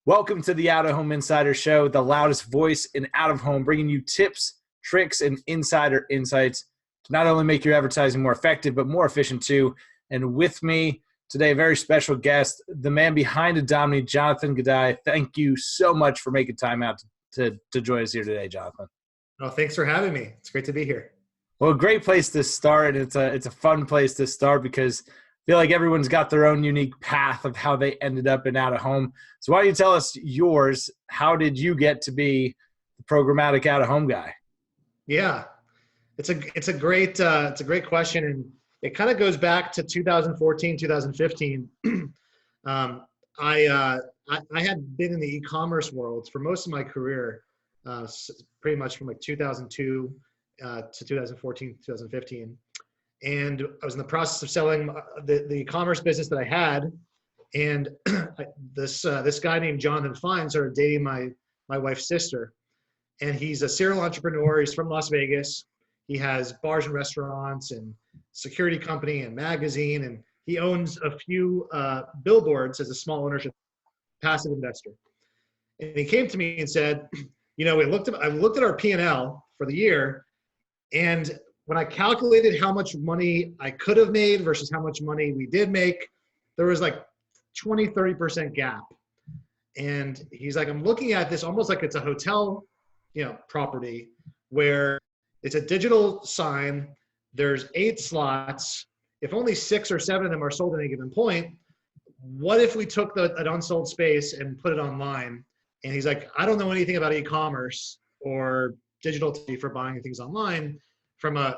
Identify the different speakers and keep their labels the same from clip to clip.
Speaker 1: Welcome to the Out of Home Insider Show, the loudest voice in out of home, bringing you tips, tricks, and insider insights to not only make your advertising more effective, but more efficient too. And with me today, a very special guest, the man behind Adomni, Jonathan Gudai. Thank you so much for making time out to join us here today, Jonathan.
Speaker 2: Oh, thanks for having me. It's great to be here.
Speaker 1: Well, a great place to start, and it's a fun place to start because I feel like everyone's got their own unique path of how they ended up in out of home. So why don't you tell us yours? How did you get to be the programmatic out of home guy?
Speaker 2: Yeah, it's a great question, and it kind of goes back to 2014, 2015. I had been in the e-commerce world for most of my career, pretty much from like 2002 to 2014, 2015. And I was in the process of selling the e-commerce business that I had. And this guy named Jonathan Fine started dating my wife's sister. And he's a serial entrepreneur. He's from Las Vegas. He has bars and restaurants and security company and magazine. And he owns a few billboards as a small ownership passive investor. And he came to me and said, I looked at our P&L for the year, and when I calculated how much money I could have made versus how much money we did make, there was like 20-30% gap. And he's like, I'm looking at this almost like it's a hotel, property where it's a digital sign. There's 8 slots. If only 6 or 7 of them are sold at any given point, what if we took an unsold space and put it online? And he's like, I don't know anything about e-commerce or digital for buying things online from a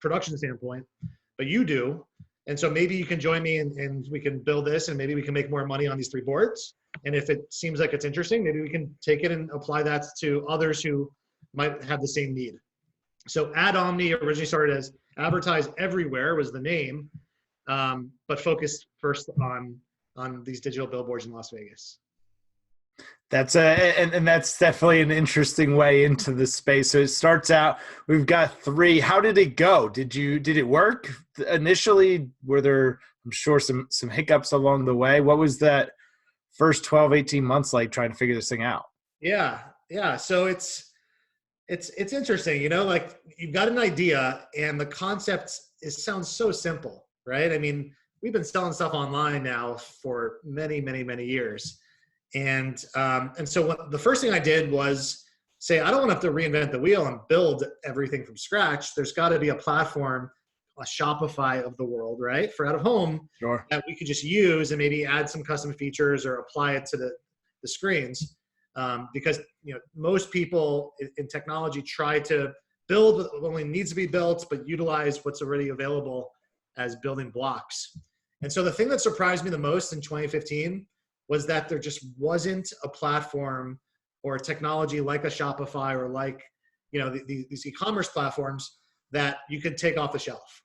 Speaker 2: production standpoint, but you do. And so maybe you can join me and we can build this, and maybe we can make more money on these 3 boards. And if it seems like it's interesting, maybe we can take it and apply that to others who might have the same need. So Adomni originally started as Advertise Everywhere was the name, but focused first on these digital billboards in Las Vegas.
Speaker 1: That's and that's definitely an interesting way into the space. So it starts out, we've got 3. How did it go? Did it work initially? Were there, I'm sure, some hiccups along the way? What was that first 12, 18 months like trying to figure this thing out?
Speaker 2: Yeah. So it's interesting, like you've got an idea and the concept sounds so simple, right? I mean, we've been selling stuff online now for many, many, many years. And so the first thing I did was say, I don't want to have to reinvent the wheel and build everything from scratch. There's got to be a platform, a Shopify of the world, right, for out of home,
Speaker 1: sure,
Speaker 2: that we could just use and maybe add some custom features or apply it to the screens. Because most people in technology try to build what only needs to be built, but utilize what's already available as building blocks. And so the thing that surprised me the most in 2015 was that there just wasn't a platform or a technology like a Shopify or like, these e-commerce platforms that you could take off the shelf.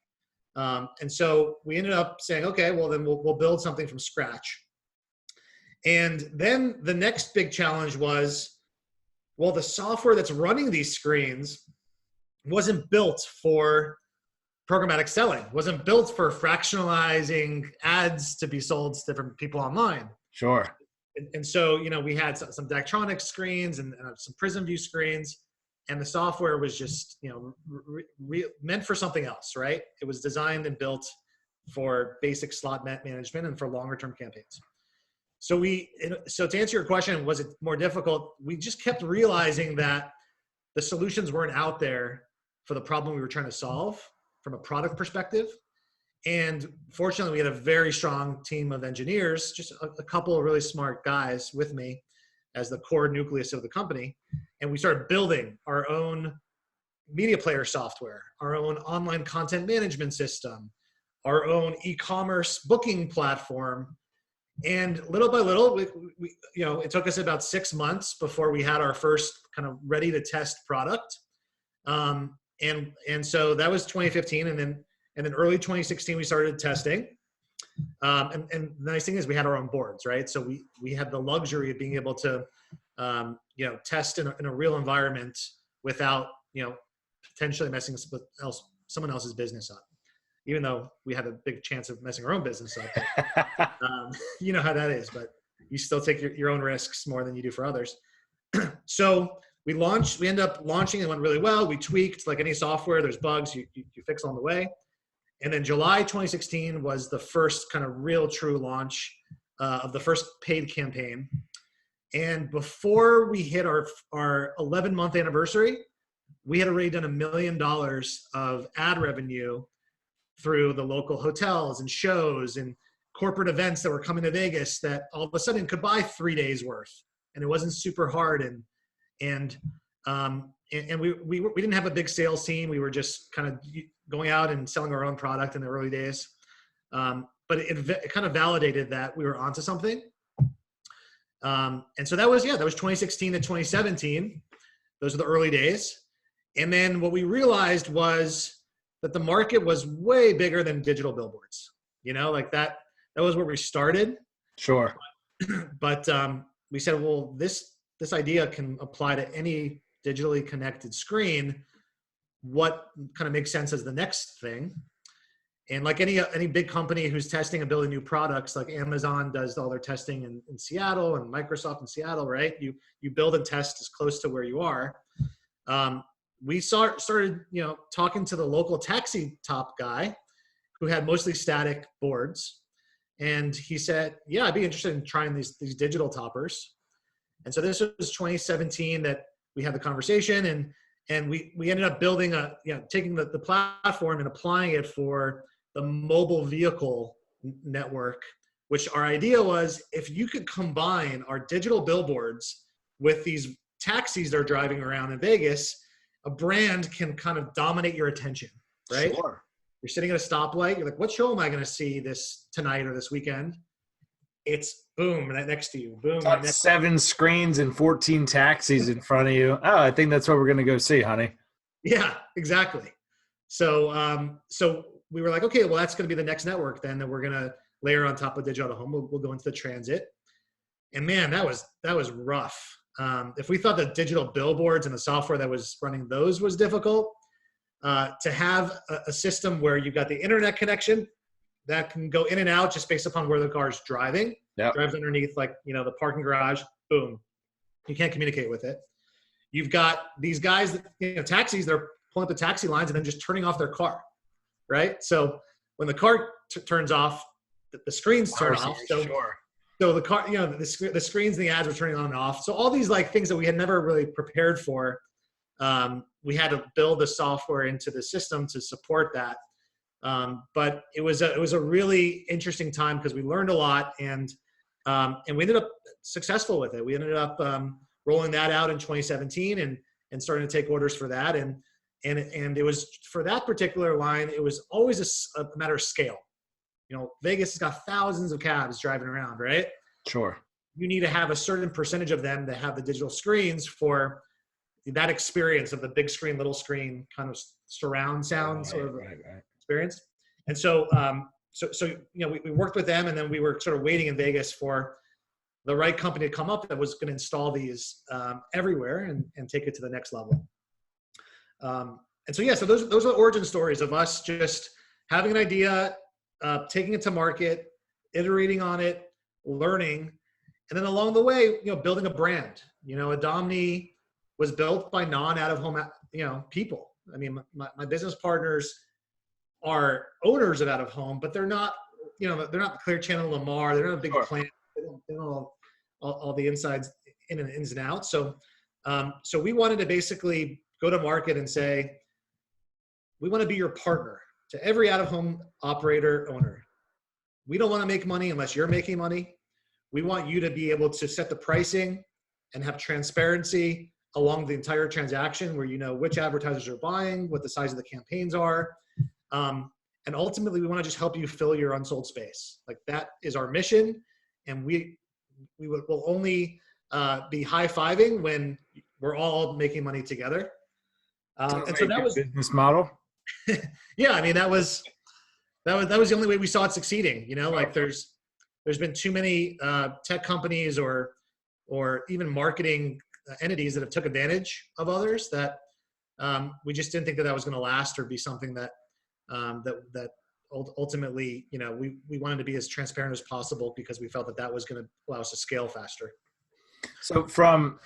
Speaker 2: And so we ended up saying, okay, well then we'll build something from scratch. And then the next big challenge was, well, the software that's running these screens wasn't built for programmatic selling, wasn't built for fractionalizing ads to be sold to different people online.
Speaker 1: Sure.
Speaker 2: And so, we had some Daktronics screens and some Prism View screens, and the software was just, meant for something else, right? It was designed and built for basic slot management and for longer term campaigns. So to answer your question, was it more difficult? We just kept realizing that the solutions weren't out there for the problem we were trying to solve from a product perspective. And fortunately, we had a very strong team of engineers, just a couple of really smart guys with me as the core nucleus of the company. And we started building our own media player software, our own online content management system, our own e-commerce booking platform. And little by little, we it took us about 6 months before we had our first kind of ready to test product. And so that was 2015. And then early 2016, we started testing. And the nice thing is we had our own boards, right? So we had the luxury of being able to, test in a real environment without, potentially messing with someone else's business up. Even though we had a big chance of messing our own business up. You know how that is, but you still take your own risks more than you do for others. So we ended up launching. It went really well. We tweaked, like any software, there's bugs you fix on the way. And then July 2016 was the first kind of real true launch of the first paid campaign. And before we hit our 11-month anniversary, we had already done $1 million of ad revenue through the local hotels and shows and corporate events that were coming to Vegas that all of a sudden could buy 3 days worth. And it wasn't super hard. And we didn't have a big sales team. We were just kind of going out and selling our own product in the early days. But it kind of validated that we were onto something. And so that was 2016 to 2017. Those are the early days. And then what we realized was that the market was way bigger than digital billboards. Like that was where we started.
Speaker 1: Sure.
Speaker 2: But we said, well, this idea can apply to any digitally connected screen. What kind of makes sense as the next thing? And like any big company who's testing and building new products, like Amazon does all their testing in Seattle and Microsoft in Seattle, right? You build and test as close to where you are. We started, talking to the local taxi top guy who had mostly static boards. And he said, yeah, I'd be interested in trying these digital toppers. And so this was 2017 that we had the conversation, and we ended up building taking the platform and applying it for the mobile vehicle network, which our idea was, if you could combine our digital billboards with these taxis that are driving around in Vegas, a brand can kind of dominate your attention, right?
Speaker 1: Sure.
Speaker 2: You're sitting at a stoplight. You're like, what show am I going to see tonight or this weekend? It's boom, right next to you. Boom.
Speaker 1: Right 7 screens and 14 taxis in front of you. Oh, I think that's what we're going to go see, honey.
Speaker 2: Yeah, exactly. So, so we were like, okay, well, that's going to be the next network then that we're going to layer on top of digital out-of-home. We'll go into the transit. And man, that was rough. If we thought the digital billboards and the software that was running those was difficult, to have a system where you've got the internet connection that can go in and out just based upon where the car's driving.
Speaker 1: Yep.
Speaker 2: Drives underneath, like, the parking garage, boom. You can't communicate with it. You've got these guys, taxis, they're pulling up the taxi lines and then just turning off their car, right? So when the car turns off, the screens turn off. So the car, the screens and the ads were turning on and off. So all these like things that we had never really prepared for, we had to build the software into the system to support that. But it was a really interesting time because we learned a lot, and we ended up successful with it. We ended up rolling that out in 2017 and starting to take orders for that. And it was, for that particular line, it was always a matter of scale. Vegas has got thousands of cabs driving around, right?
Speaker 1: Sure.
Speaker 2: You need to have a certain percentage of them that have the digital screens for that experience of the big screen, little screen kind of surround sound sort of experience. And so, we worked with them, and then we were sort of waiting in Vegas for the right company to come up that was going to install these everywhere and take it to the next level. And so, so those are the origin stories of us just having an idea, taking it to market, iterating on it, learning, and then along the way, building a brand. Adomni was built by non-out-of-home, people. I mean, my business partners are owners of out-of-home, but they're not, they're not Clear Channel Lamar. They're not a big plant. They don't know all the insides, ins and outs. So, so we wanted to basically go to market and say, we want to be your partner to every out-of-home operator owner. We don't want to make money unless you're making money. We want you to be able to set the pricing and have transparency along the entire transaction, where you know which advertisers are buying, what the size of the campaigns are. And ultimately, we want to just help you fill your unsold space. Like, that is our mission. And we will only be high-fiving when we're all making money together. And so that was
Speaker 1: business model.
Speaker 2: Yeah, I mean, that was the only way we saw it succeeding. Like there's been too many tech companies or even marketing entities that have took advantage of others that we just didn't think that was going to last or be something that ultimately, we wanted to be as transparent as possible because we felt that that was going to allow us to scale faster.
Speaker 1: So from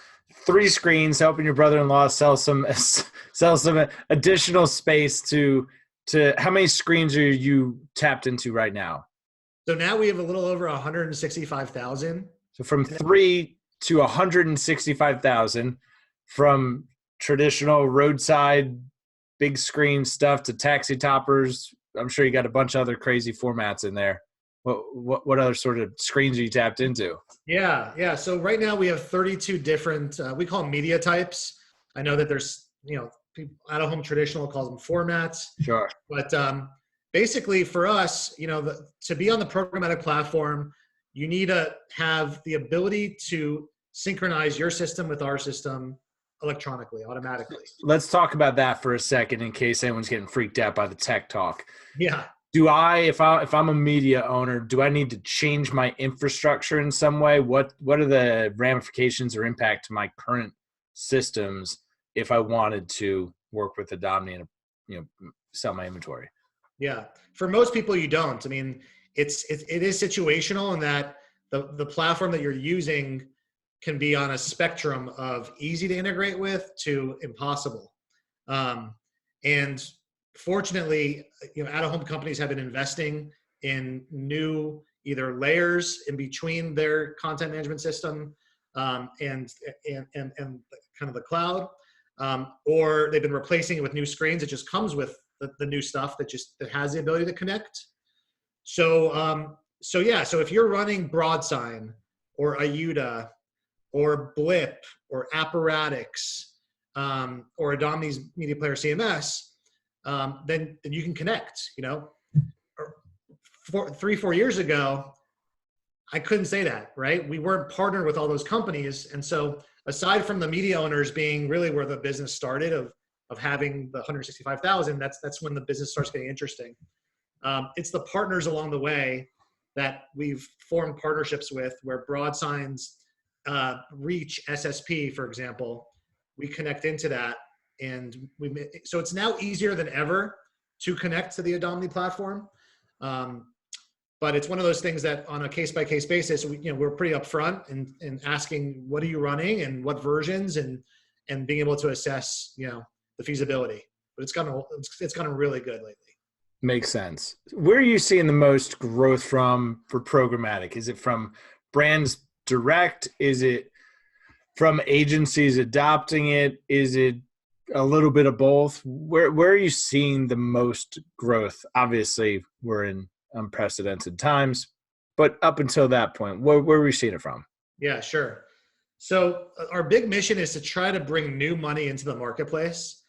Speaker 1: 3 screens, helping your brother-in-law sell some additional space to how many screens are you tapped into right now?
Speaker 2: So now we have a little over 165,000.
Speaker 1: So from 3 to 165,000, from traditional roadside big screen stuff to taxi toppers. I'm sure you got a bunch of other crazy formats in there. What other sort of screens are you tapped into?
Speaker 2: Yeah. So right now we have 32 different, we call them media types. I know that there's, people, out-of-home traditional calls them formats.
Speaker 1: Sure.
Speaker 2: But basically for us, to be on the programmatic platform, you need to have the ability to synchronize your system with our system electronically, automatically.
Speaker 1: Let's talk about that for a second in case anyone's getting freaked out by the tech talk.
Speaker 2: Yeah.
Speaker 1: If I'm a media owner, do I need to change my infrastructure in some way? What are the ramifications or impact to my current systems if I wanted to work with Adomni and sell my inventory?
Speaker 2: Yeah, for most people you don't. I mean, it is situational in that the platform that you're using can be on a spectrum of easy to integrate with to impossible. And fortunately, out-of-home companies have been investing in new either layers in between their content management system and kind of the cloud, or they've been replacing it with new screens. It just comes with the new stuff that has the ability to connect. So if you're running Broadsign or Ayuda or Blip or Apparatix or Adomni's Media Player CMS, then you can connect. 3-4 years ago, I couldn't say that, right? We weren't partnered with all those companies. And so aside from the media owners being really where the business started of having the 165,000, that's when the business starts getting interesting. It's the partners along the way that we've formed partnerships with, where Broadsign's Reach SSP, for example, we connect into that, and so it's now easier than ever to connect to the Adomni platform. But it's one of those things that on a case-by-case basis, we're pretty upfront in asking, what are you running and what versions, and being able to assess, the feasibility. But it's gotten really good lately.
Speaker 1: Makes sense. Where are you seeing the most growth for programmatic? Is it from brands direct? Is it from agencies adopting it? Is it a little bit of both? Where are you seeing the most growth? Obviously, we're in unprecedented times, but up until that point, where were we seeing it from?
Speaker 2: Yeah, sure. So our big mission is to try to bring new money into the marketplace.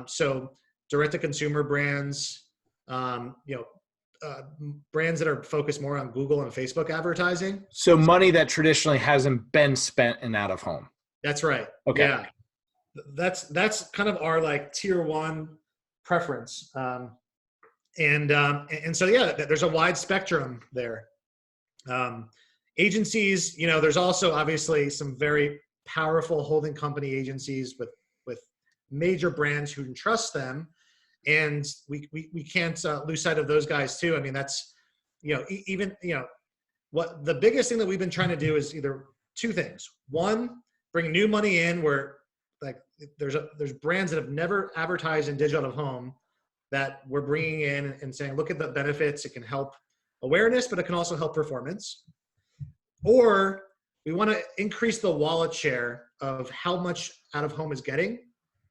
Speaker 2: So direct-to-consumer brands, brands that are focused more on Google and Facebook advertising.
Speaker 1: So money that traditionally hasn't been spent in out of home.
Speaker 2: That's right.
Speaker 1: Okay.
Speaker 2: Yeah. That's kind of our tier one preference. And so, yeah, there's a wide spectrum there. Agencies, there's also obviously some very powerful holding company agencies with major brands who can trust them. And we can't lose sight of those guys too. I mean, that's, what the biggest thing that we've been trying to do is either two things. One, bring new money in where there's brands that have never advertised in digital out of home that we're bringing in and saying, look at the benefits. It can help awareness, but it can also help performance. Or we want to increase the wallet share of how much out of home is getting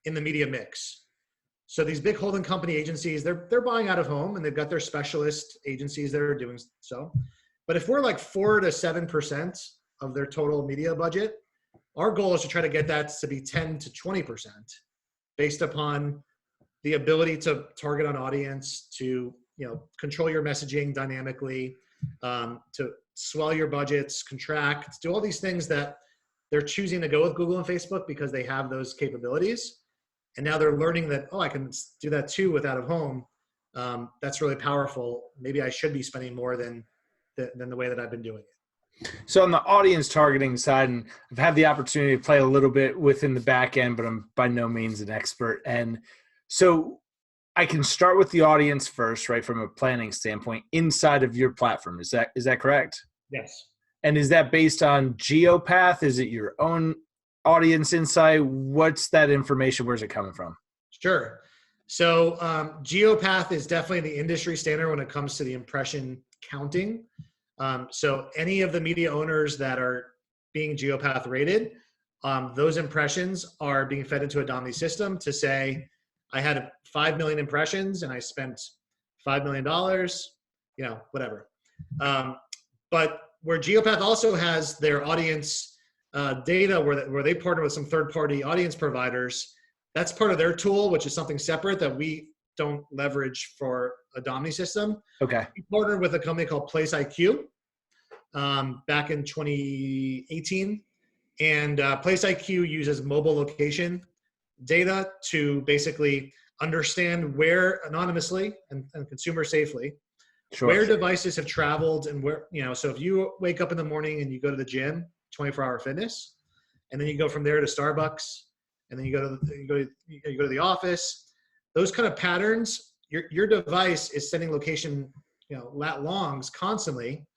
Speaker 2: in the media mix. So these big holding company agencies, they're buying out of home, and they've got their specialist agencies that are doing so. But if we're 4 to 7% of their total media budget, our goal is to try to get that to be 10 to 20% based upon the ability to target on audience, to control your messaging dynamically, to swell your budgets, contract, do all these things that they're choosing to go with Google and Facebook because they have those capabilities. And now they're learning that, I can do that too with out of home. That's really powerful. Maybe I should be spending more than the way that I've been doing it.
Speaker 1: So on the audience targeting side, and I've had the opportunity to play a little bit within the back end, but I'm by no means an expert. And so I can start with the audience first, right, from a planning standpoint inside of your platform. Is that correct?
Speaker 2: Yes.
Speaker 1: And is that based on GeoPath? Is it your own audience insight? What's that information? Where's it coming from?
Speaker 2: Sure. So GeoPath is definitely the industry standard when it comes to the impression counting. So any of the media owners that are being GeoPath rated, those impressions are being fed into a Domni system to say, I had 5 million impressions and I spent $5 million, whatever. But where GeoPath also has their audience data where they partner with some third-party audience providers, that's part of their tool, which is something separate that we don't leverage for a Domni system.
Speaker 1: Okay.
Speaker 2: We partnered with a company called Place IQ back in 2018. And Place IQ uses mobile location data to basically understand where anonymously and consumer safely, where devices have traveled and where, so if you wake up in the morning and you go to the gym, 24-hour fitness, and then you go from there to Starbucks, and then you go to the office, those kind of patterns, your device is sending location, lat longs constantly.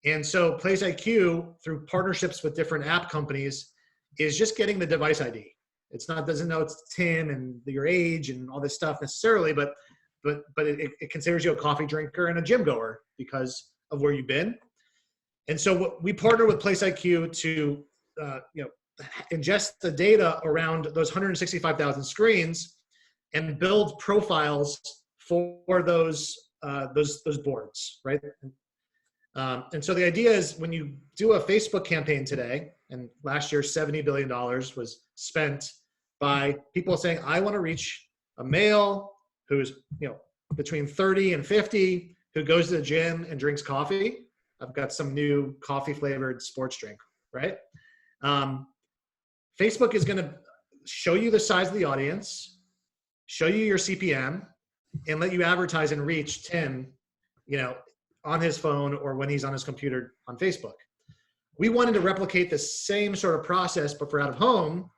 Speaker 2: And so Place IQ, through partnerships with different app companies, is just getting the device ID. Doesn't know it's Tim and your age and all this stuff necessarily, but it considers you a coffee drinker and a gym goer because of where you've been. And so we partner with Place IQ to ingest the data around those 165,000 screens and build profiles for those boards, right? And so the idea is when you do a Facebook campaign today, and last year $70 billion was spent by people saying, I want to reach a male who's between 30 and 50 who goes to the gym and drinks coffee. I've got some new coffee flavored sports drink, right? Facebook is going to show you the size of the audience, show you your CPM, and let you advertise and reach Tim, on his phone or when he's on his computer on Facebook. We wanted to replicate the same sort of process, but for out of home.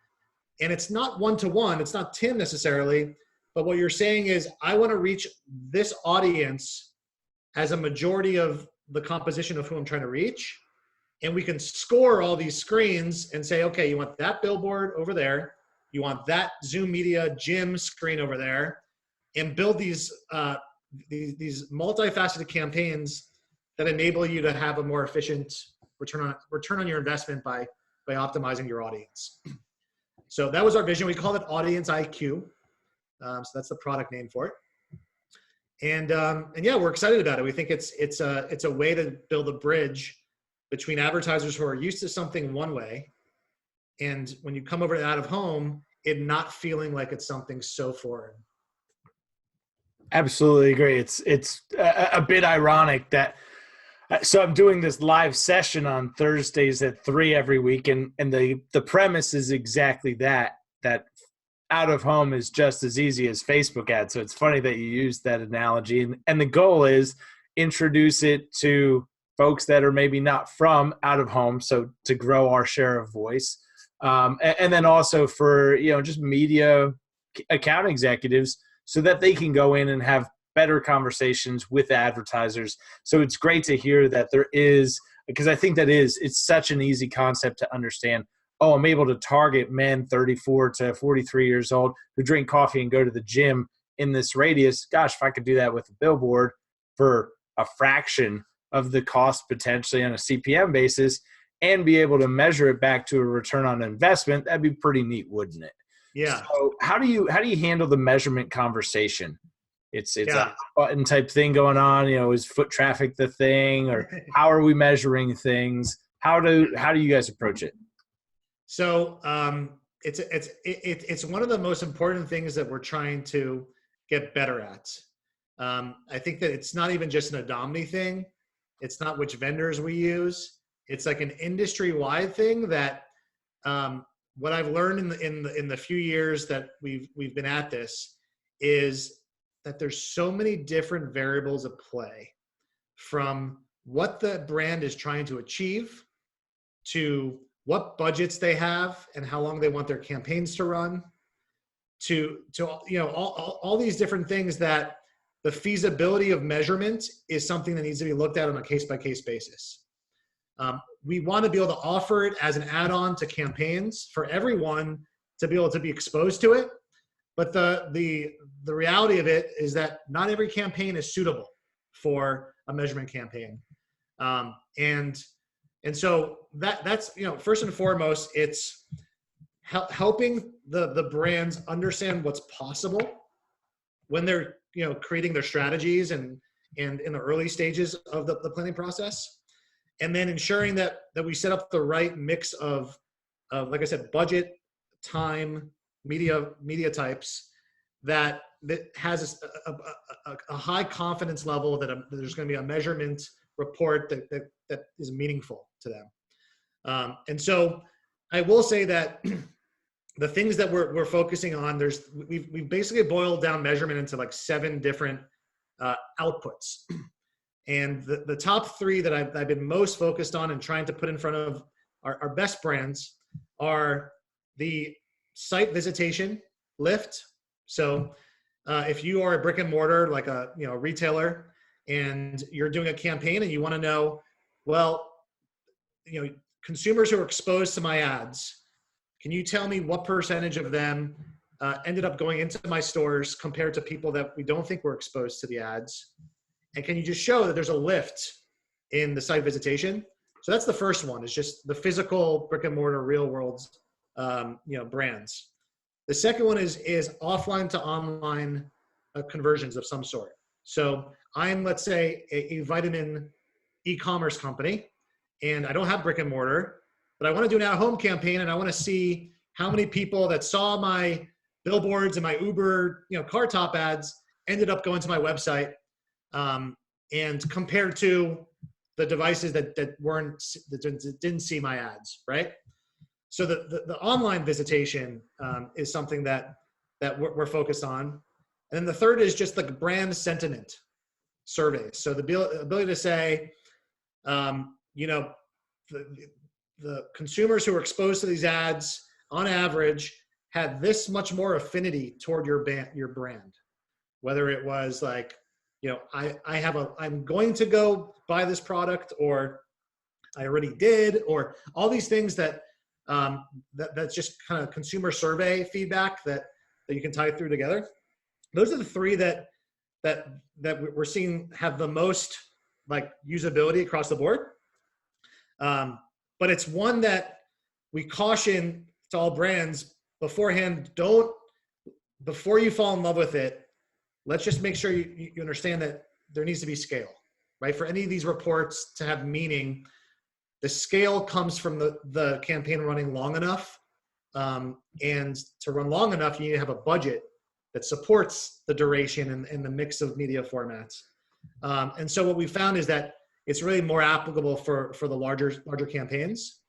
Speaker 2: And it's not one-to-one, it's not Tim necessarily, but what you're saying is, I want to reach this audience as a majority of the composition of who I'm trying to reach. And we can score all these screens and say, okay, you want that billboard over there, you want that Zoom Media gym screen over there, and build these multifaceted campaigns that enable you to have a more efficient return on your investment by optimizing your audience. So that was our vision. We called it Audience IQ. So that's the product name for it. And yeah, we're excited about it. We think it's a way to build a bridge between advertisers who are used to something one way, and when you come over to out of home, it not feeling like it's something so foreign.
Speaker 1: Absolutely agree. It's a bit ironic that, so I'm doing this live session on Thursdays at 3 every week, and the premise is exactly that out of home is just as easy as Facebook ads. So it's funny that you used that analogy, and the goal is introduce it to folks that are maybe not from out of home, so to grow our share of voice, and then also for just media account executives, so that they can go in and have better conversations with advertisers. So it's great to hear that there is, because I think it's such an easy concept to understand. Oh, I'm able to target men 34 to 43 years old who drink coffee and go to the gym in this radius. Gosh, if I could do that with a billboard for a fraction of the cost potentially on a CPM basis and be able to measure it back to a return on investment, that'd be pretty neat, wouldn't it?
Speaker 2: Yeah.
Speaker 1: So how do you handle the measurement conversation? It's a button type thing going on. Is foot traffic the thing, or how are we measuring things? How do you guys approach it?
Speaker 2: So it's one of the most important things that we're trying to get better at. I think that it's not even just an Adomni thing. It's not which vendors we use. It's like an industry-wide thing that what I've learned in the few years that we've been at this is that there's so many different variables at play, from what the brand is trying to achieve to what budgets they have and how long they want their campaigns to run, to all these different things that the feasibility of measurement is something that needs to be looked at on a case-by-case basis. We want to be able to offer it as an add-on to campaigns for everyone to be able to be exposed to it. But the reality of it is that not every campaign is suitable for a measurement campaign. And so that's, first and foremost, it's helping the brands understand what's possible when they're, creating their strategies and in the early stages of the planning process. And then ensuring that we set up the right mix of like I said, budget, time, media types that has a high confidence level that there's going to be a measurement report that is meaningful to them. And so I will say that the things that we're focusing on, we've basically boiled down measurement into like 7 different outputs. And the top 3 that I've been most focused on and trying to put in front of our best brands are the site visitation lift. So if you are a brick and mortar, like a retailer, and you're doing a campaign and you want to know, well, consumers who are exposed to my ads, can you tell me what percentage of them ended up going into my stores compared to people that we don't think were exposed to the ads? And can you just show that there's a lift in the site visitation? So that's the first one, is just the physical brick and mortar real world brands. The second one is offline to online conversions of some sort. So I'm, let's say, a vitamin e-commerce company, and I don't have brick and mortar, but I want to do an at-home campaign, and I want to see how many people that saw my billboards and my Uber, car top ads ended up going to my website, and compared to the devices that didn't see my ads, right? So the online visitation is something that we're focused on. And then the third is just like brand sentiment surveys. So the ability to say, the consumers who are exposed to these ads on average had this much more affinity toward your brand. Whether it was like, I'm going to go buy this product, or I already did, or all these things that's just kind of consumer survey feedback that you can tie through together. Those are the 3 that we're seeing have the most like usability across the board. But it's one that we caution to all brands beforehand. Before you fall in love with it, let's just make sure you understand that there needs to be scale, right? For any of these reports to have meaning, the scale comes from the campaign running long enough. And to run long enough, you need to have a budget that supports the duration and the mix of media formats. And so what we found is that it's really more applicable for the larger campaigns,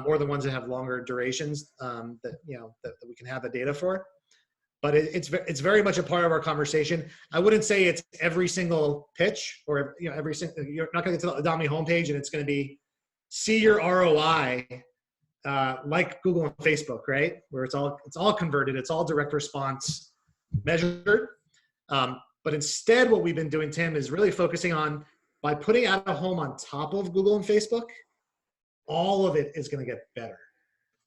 Speaker 2: or the ones that have longer durations that we can have the data for. But it's very much a part of our conversation. I wouldn't say it's every single pitch, or every single. You're not going to get to the Adomni homepage and it's going to be see your ROI like Google and Facebook, right? Where it's all converted, it's all direct response measured. But instead, what we've been doing, Tim, is really focusing on, by putting out of home on top of Google and Facebook, all of it is going to get better.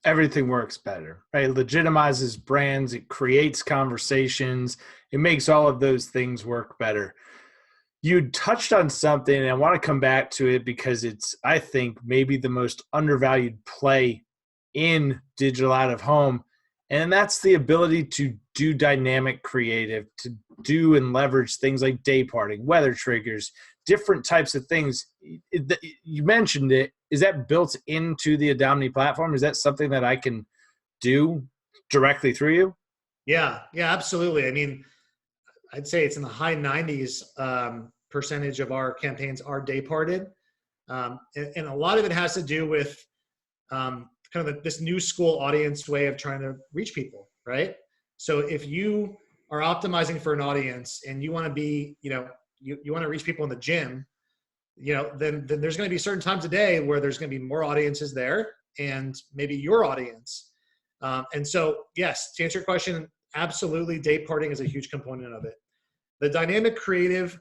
Speaker 1: Everything works better, right? It legitimizes brands. It creates conversations. It makes all of those things work better. You touched on something, and I want to come back to it because it's, I think, maybe the most undervalued play in digital out of home. And that's the ability to do dynamic creative, to do and leverage things like day parting, weather triggers, different types of things. You mentioned it. Is that built into the Adomni platform? Is that something that I can do directly through you?
Speaker 2: Yeah, absolutely. I mean, I'd say it's in the high 90s percentage of our campaigns are day parted. And a lot of it has to do with kind of this new school audience way of trying to reach people, right? So if you are optimizing for an audience and you want to be, you want to reach people in the gym, then there's going to be certain times a day where there's going to be more audiences there, and maybe your audience. And so, yes, to answer your question, absolutely day parting is a huge component of it. The dynamic creative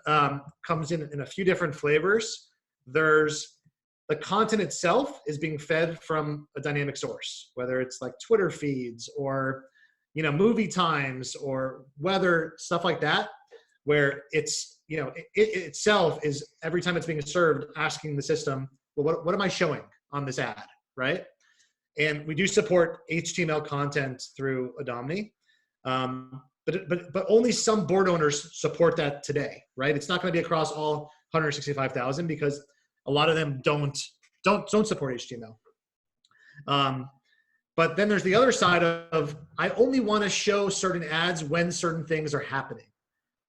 Speaker 2: comes in a few different flavors. There's the content itself is being fed from a dynamic source, whether it's like Twitter feeds or, you know, movie times or weather, stuff like that, where it's, you know, it itself is every time it's being served, asking the system, well, what am I showing on this ad, right? And we do support HTML content through Adomni, but only some board owners support that today, right? It's not going to be across all 165,000 because a lot of them don't support HTML. But then there's the other side of I only want to show certain ads when certain things are happening,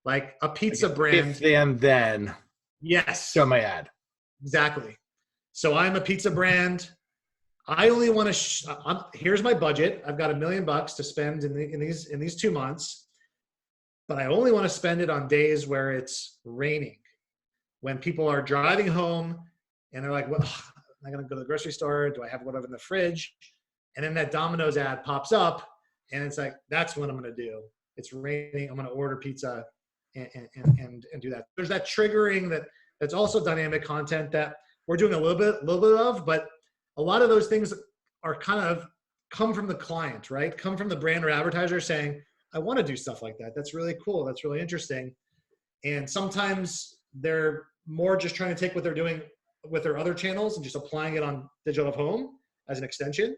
Speaker 2: like a pizza brand.
Speaker 1: If then,
Speaker 2: yes,
Speaker 1: show my ad.
Speaker 2: Exactly. So I'm a pizza brand. I only want to. Here's my budget. I've got $1 million to spend in these 2 months, but I only want to spend it on days where it's raining, when people are driving home and they're like, "Well, am I going to go to the grocery store? Do I have whatever in the fridge?" And then that Domino's ad pops up, and it's like, "That's what I'm going to do. It's raining. I'm going to order pizza and do that." There's that triggering that's also dynamic content that we're doing a little bit of, but a lot of those things are kind of come from the client, right? Come from the brand or advertiser saying, I want to do stuff like that. That's really cool. That's really interesting. And sometimes they're more just trying to take what they're doing with their other channels and just applying it on digital of home as an extension.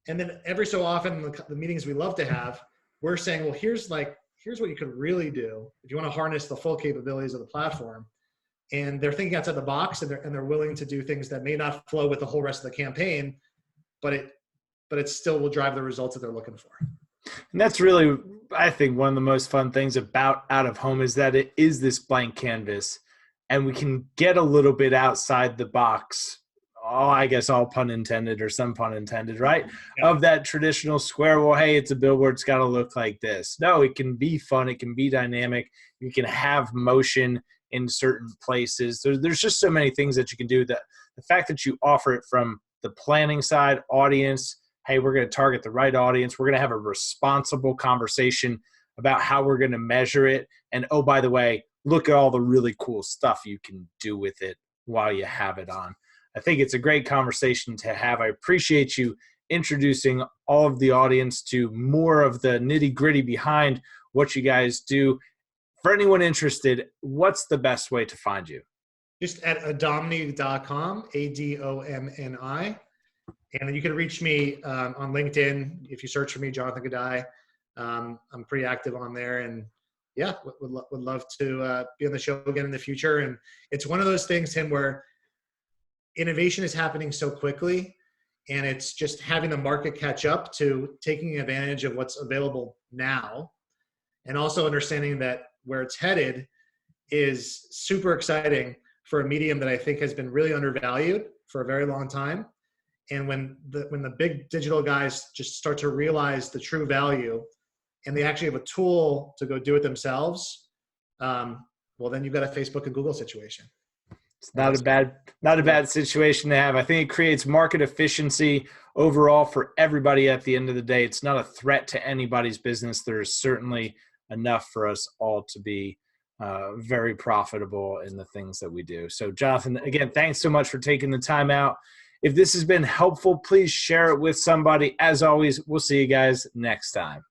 Speaker 2: And then every so often, the meetings we love to have, we're saying, well, here's what you could really do if you want to harness the full capabilities of the platform. And they're thinking outside the box, and they're willing to do things that may not flow with the whole rest of the campaign, but it still will drive the results that they're looking for.
Speaker 1: And that's really, I think, one of the most fun things about out of home is that it is this blank canvas, and we can get a little bit outside the box. Oh, I guess all pun intended or some pun intended, right? Yeah. Of that traditional square. Well, hey, it's a billboard. It's got to look like this. No, it can be fun. It can be dynamic. You can have motion in certain places. There's just so many things that you can do. That the fact that you offer it from the planning side, audience, hey, we're going to target the right audience. We're going to have a responsible conversation about how we're going to measure it. And oh, by the way, look at all the really cool stuff you can do with it while you have it on. I think it's a great conversation to have. I appreciate you introducing all of the audience to more of the nitty-gritty behind what you guys do. For anyone interested, what's the best way to find you?
Speaker 2: Just at adomni.com, ADOMNI. And then you can reach me on LinkedIn. If you search for me, Jonathan Gadai. I'm pretty active on there. And yeah, would love to be on the show again in the future. And it's one of those things, Tim, where innovation is happening so quickly. And it's just having the market catch up to taking advantage of what's available now. And also understanding that where it's headed is super exciting for a medium that I think has been really undervalued for a very long time. And when the big digital guys just start to realize the true value and they actually have a tool to go do it themselves, well, then you've got a Facebook and Google situation.
Speaker 1: It's not a bad situation to have. I think it creates market efficiency overall for everybody at the end of the day. It's not a threat to anybody's business. There's certainly enough for us all to be very profitable in the things that we do. So Jonathan, again, thanks so much for taking the time out. If this has been helpful, please share it with somebody. As always, we'll see you guys next time.